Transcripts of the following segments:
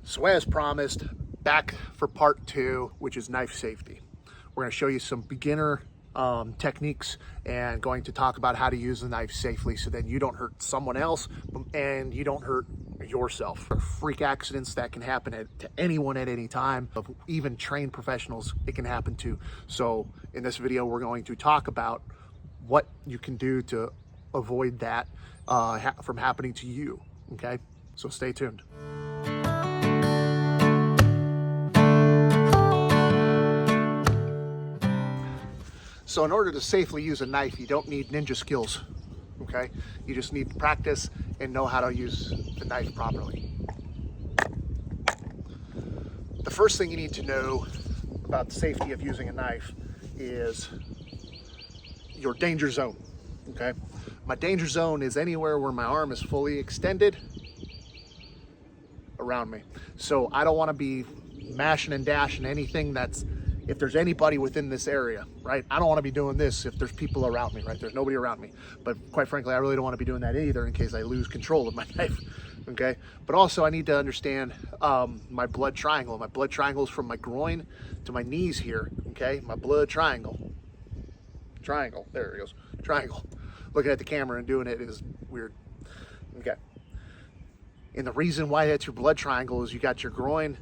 So as promised, back for part 2, which is knife safety. We're going to show you some beginner techniques and going to talk about how to use the knife safely so that you don't hurt someone else and you don't hurt yourself. Freak accidents that can happen to anyone at any time, even trained professionals, it can happen to. So in this video, we're going to talk about what you can do to avoid that from happening to you, okay? So stay tuned. So in order to safely use a knife, you don't need ninja skills, okay? You just need to practice and know how to use the knife properly. The first thing you need to know about the safety of using a knife is your danger zone, okay? My danger zone is anywhere where my arm is fully extended around me. So I don't want to be mashing and dashing anything that's, if there's anybody within this area, right? I don't want to be doing this if there's people around me, right? There's nobody around me. But quite frankly, I really don't want to be doing that either in case I lose control of my knife, okay? But also I need to understand my blood triangle. My blood triangle is from my groin to my knees here, okay? My blood triangle. Triangle, there it goes, triangle. Looking at the camera and doing it is weird, okay? And the reason why that's your blood triangle is you got your groin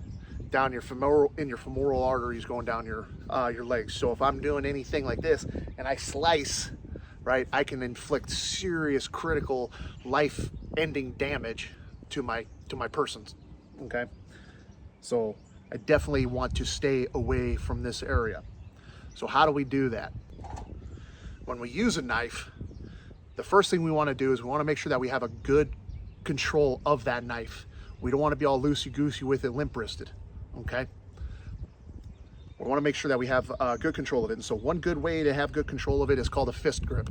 down your femoral arteries going down your legs. So if I'm doing anything like this and I slice, right, I can inflict serious, critical, life-ending damage to my persons. Okay, so I definitely want to stay away from this area. So how do we do that? When we use a knife, the first thing we want to do is we want to make sure that we have a good control of that knife. We don't want to be all loosey-goosey with it, limp-wristed. Okay, we want to make sure that we have good control of it. And so one good way to have good control of it is called a fist grip.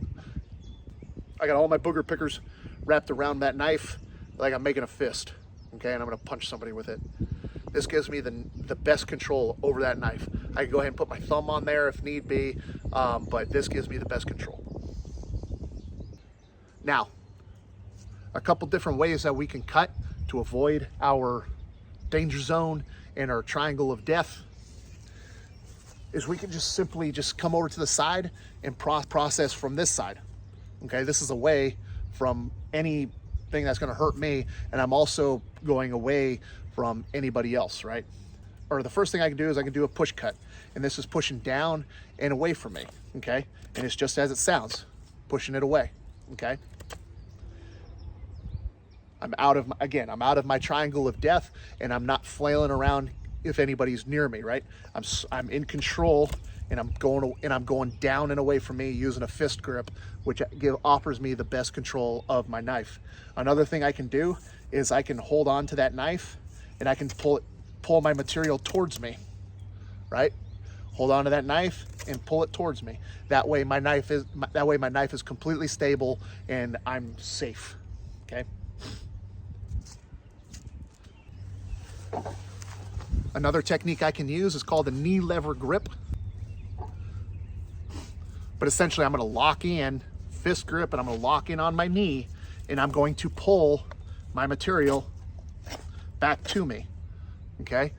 I got all my booger pickers wrapped around that knife like I'm making a fist, okay, and I'm going to punch somebody with it. This gives me the best control over that knife. I can go ahead and put my thumb on there if need be, but this gives me the best control. Now, a couple different ways that we can cut to avoid our danger zone and our triangle of death is we can just simply come over to the side and process from this side. Okay, this is away from anything that's going to hurt me, and I'm also going away from anybody else, right? Or the first thing I can do is I can do a push cut, and this is pushing down and away from me, okay? And it's just as it sounds, pushing it away, okay? I'm out of my triangle of death, and I'm not flailing around if anybody's near me, right? I'm in control, and I'm going down and away from me using a fist grip, which offers me the best control of my knife. Another thing I can do is I can hold on to that knife, and I can pull my material towards me, right? Hold on to that knife and pull it towards me. That way my knife is completely stable and I'm safe. Okay. Another technique I can use is called a knee lever grip. But essentially I'm going to lock in, fist grip, and I'm going to lock in on my knee, and I'm going to pull my material back to me. Okay?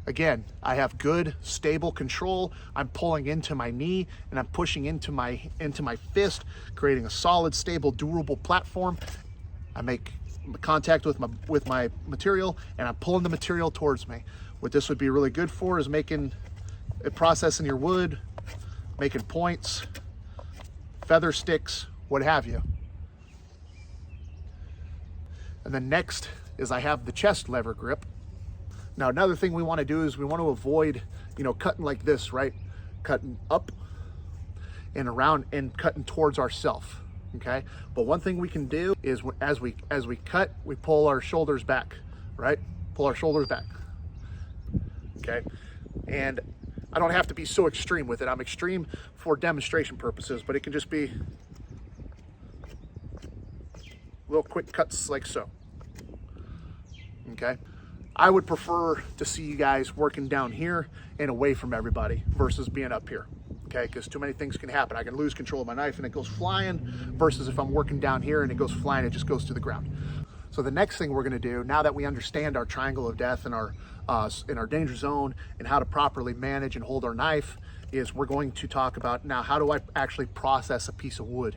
Again, I have good, stable control. I'm pulling into my knee and I'm pushing into my fist, creating a solid, stable, durable platform. I make contact with my material, and I'm pulling the material towards me. What this would be really good for is processing your wood, making points, feather sticks, what have you. And then next is I have the chest lever grip. Now another thing we want to do is we want to avoid, cutting like this, right? Cutting up and around and cutting towards ourselves. Okay, but one thing we can do is as we cut, we pull our shoulders back, right? Pull our shoulders back. Okay, and I don't have to be so extreme with it. I'm extreme for demonstration purposes, but it can just be little quick cuts like so. Okay, I would prefer to see you guys working down here and away from everybody versus being up here. Okay, because too many things can happen. I can lose control of my knife and it goes flying, versus if I'm working down here and it goes flying, it just goes to the ground. So the next thing we're gonna do, now that we understand our triangle of death and our in our danger zone and how to properly manage and hold our knife, is we're going to talk about now, how do I actually process a piece of wood,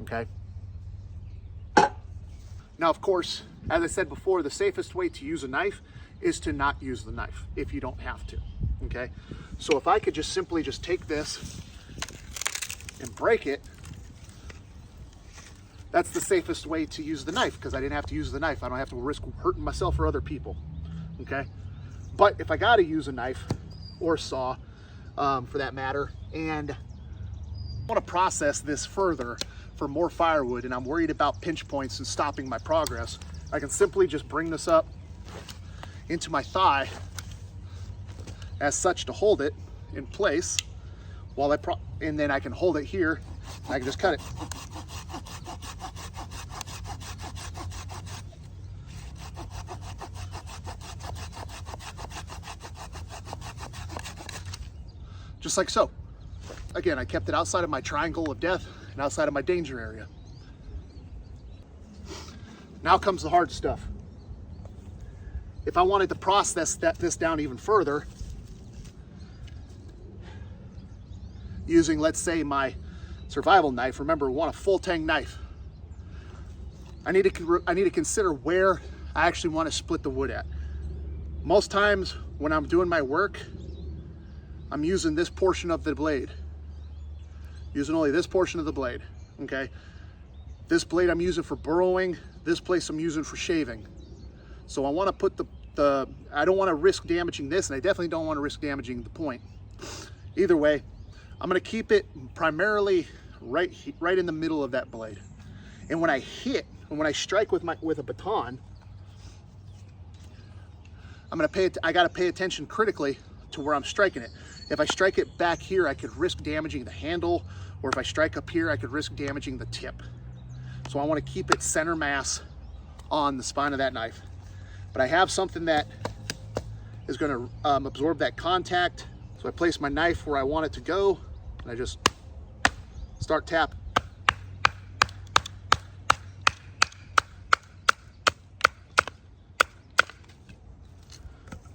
okay? Now, of course, as I said before, the safest way to use a knife is to not use the knife if you don't have to, okay? So if I could just simply just take this and break it, that's the safest way to use the knife, because I didn't have to use the knife. I don't have to risk hurting myself or other people, okay? But if I gotta use a knife or saw, for that matter, and I wanna process this further for more firewood, and I'm worried about pinch points and stopping my progress, I can simply just bring this up into my thigh as such to hold it in place while and then I can hold it here, and I can just cut it. Just like so. Again, I kept it outside of my triangle of death and outside of my danger area. Now comes the hard stuff. If I wanted to process this down even further, using, let's say, my survival knife, remember, we want a full tang knife. I need to consider where I actually want to split the wood at. Most times when I'm doing my work, I'm using this portion of the blade. Using only this portion of the blade, okay? This blade I'm using for burrowing, this place I'm using for shaving. So I want to put I don't want to risk damaging this, and I definitely don't want to risk damaging the point. Either way, I'm going to keep it primarily right in the middle of that blade. And when I strike with a baton, I got to pay attention critically to where I'm striking it. If I strike it back here, I could risk damaging the handle, or if I strike up here, I could risk damaging the tip. So I want to keep it center mass on the spine of that knife. But I have something that is going to absorb that contact. So I place my knife where I want it to go, and I just start tapping.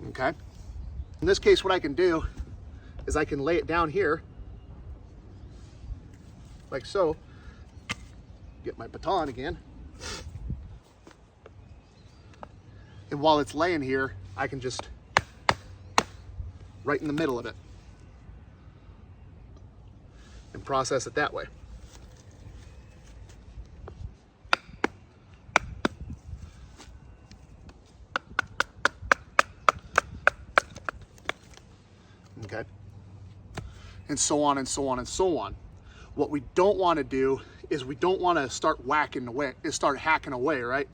Okay. In this case, what I can do is I can lay it down here, like so. Get my baton again. And while it's laying here, I can just, right in the middle of it, and process it that way. Okay. And so on and so on and so on. What we don't want to do is we don't want to start hacking away, right?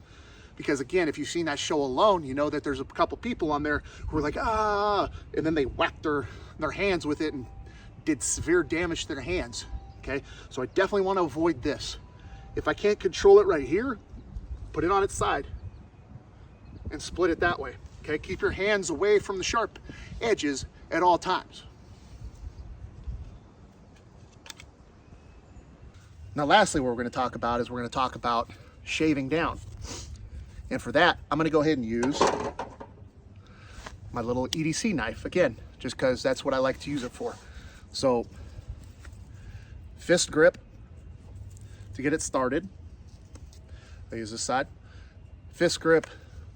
Because again, if you've seen that show Alone, you know that there's a couple people on there who are like, ah, and then they whacked their hands with it and did severe damage to their hands, okay? So I definitely want to avoid this. If I can't control it right here, put it on its side and split it that way, okay? Keep your hands away from the sharp edges at all times. Now, lastly, what we're going to talk about is we're going to talk about shaving down. And for that, I'm going to go ahead and use my little EDC knife again, just because that's what I like to use it for. So, fist grip to get it started. I use this side. Fist grip,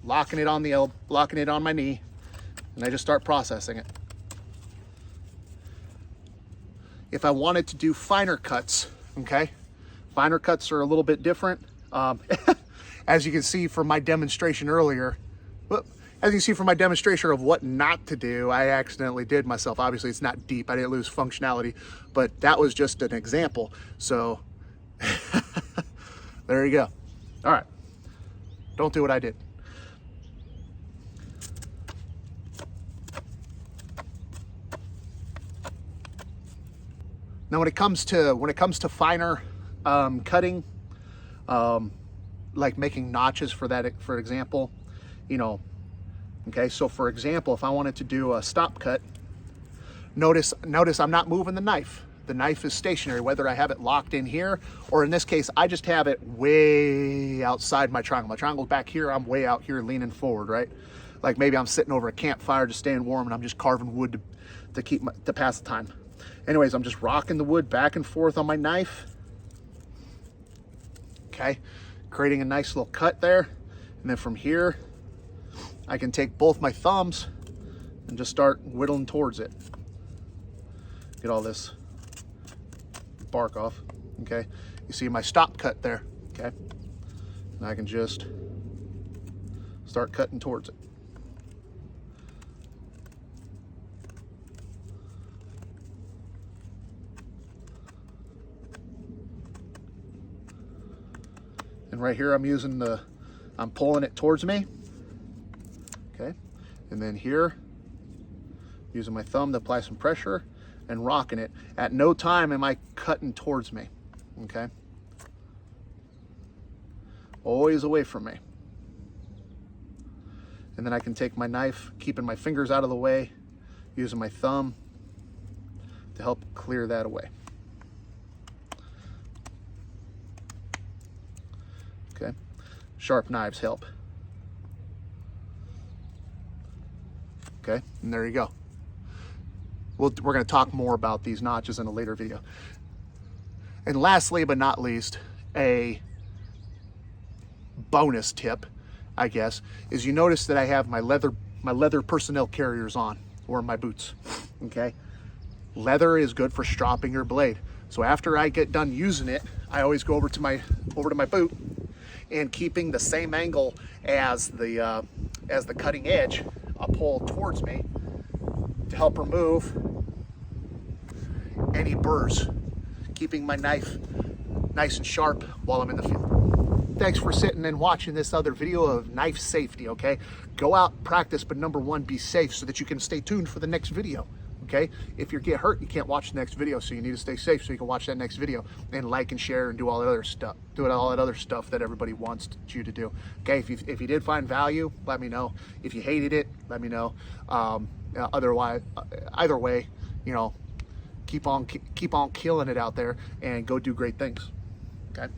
locking it on the elbow, locking it on my knee, and I just start processing it. If I wanted to do finer cuts, okay, finer cuts are a little bit different. As you can see from my demonstration earlier, as you can see from my demonstration of what not to do, I accidentally did myself. Obviously, it's not deep. I didn't lose functionality, but that was just an example. So there you go. All right. Don't do what I did. Now, when it comes to finer cutting, like making notches for example, you know, okay, so for example, if I wanted to do a stop cut, notice I'm not moving the knife. the knife is stationary, whether I have it locked in here, or in this case, I just have it way outside my triangle. My triangle's back here, I'm way out here leaning forward, right? Like maybe I'm sitting over a campfire just staying warm and I'm just carving wood to pass the time. Anyways, I'm just rocking the wood back and forth on my knife. Okay, creating a nice little cut there. And then from here, I can take both my thumbs and just start whittling towards it. Get all this bark off, okay? You see my stop cut there, okay? And I can just start cutting towards it. And right here, I'm pulling it towards me, okay? And then here, using my thumb to apply some pressure and rocking it. At no time am I cutting towards me, okay? Always away from me. And then I can take my knife, keeping my fingers out of the way, using my thumb to help clear that away. Okay, sharp knives help. Okay, and there you go. We're going to talk more about these notches in a later video. And lastly, but not least, a bonus tip, I guess, is you notice that I have my leather personnel carriers on, or my boots. Okay, leather is good for stropping your blade. So after I get done using it, I always go over to my boot, and keeping the same angle as the cutting edge, I'll pull towards me to help remove any burrs, keeping my knife nice and sharp while I'm in the field. Thanks for sitting and watching this other video of knife safety, okay? Go out, practice, but number one, be safe so that you can stay tuned for the next video, okay? If you get hurt, you can't watch the next video, so you need to stay safe so you can watch that next video, and like and share and do all that other stuff. Do all that other stuff that everybody wants you to do, okay? If you did find value, let me know. If you hated it, let me know. Otherwise, either way, you know, keep on killing it out there and go do great things, okay?